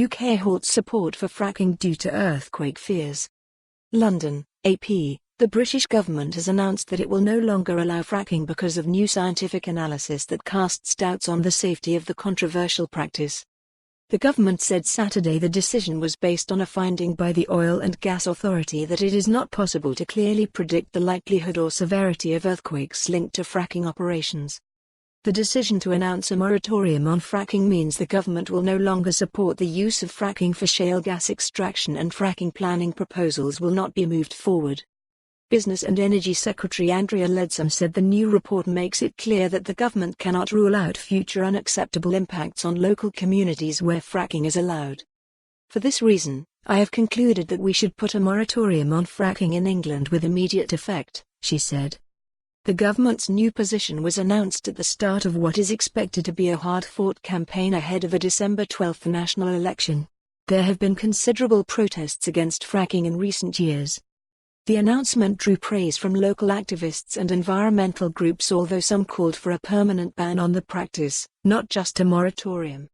UK halts support for fracking due to earthquake fears. London, AP. The British government has announced that it will no longer allow fracking because of new scientific analysis that casts doubts on the safety of the controversial practice. The government said Saturday the decision was based on a finding by the Oil and Gas Authority that it is not possible to clearly predict the likelihood or severity of earthquakes linked to fracking operations. The decision to announce a moratorium on fracking means the government will no longer support the use of fracking for shale gas extraction, and fracking planning proposals will not be moved forward. Business and Energy Secretary Andrea Leadsom said the new report makes it clear that the government cannot rule out future unacceptable impacts on local communities where fracking is allowed. For this reason, I have concluded that we should put a moratorium on fracking in England with immediate effect, she said. The government's new position was announced at the start of what is expected to be a hard-fought campaign ahead of a December 12 national election. There have been considerable protests against fracking in recent years. The announcement drew praise from local activists and environmental groups, although some called for a permanent ban on the practice, not just a moratorium.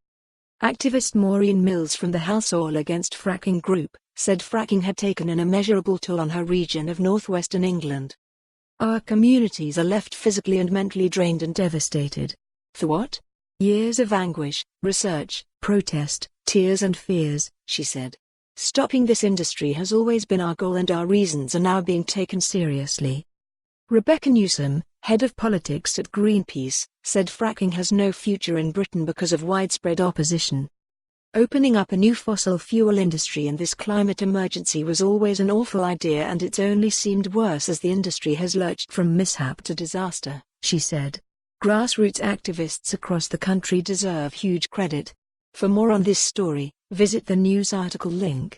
Activist Maureen Mills from the halts All Against Fracking group said fracking had taken an immeasurable toll on her region of northwestern England. Our communities are left physically and mentally drained and devastated. For what? Years of anguish, research, protest, tears and fears, she said. Stopping this industry has always been our goal, and our reasons are now being taken seriously. Rebecca Newsom, head of politics at Greenpeace, said fracking has no future in Britain because of widespread opposition. Opening up a new fossil fuel industry in this climate emergency was always an awful idea, and it's only seemed worse as the industry has lurched from mishap to disaster, she said. Grassroots activists across the country deserve huge credit. For more on this story, visit the news article link.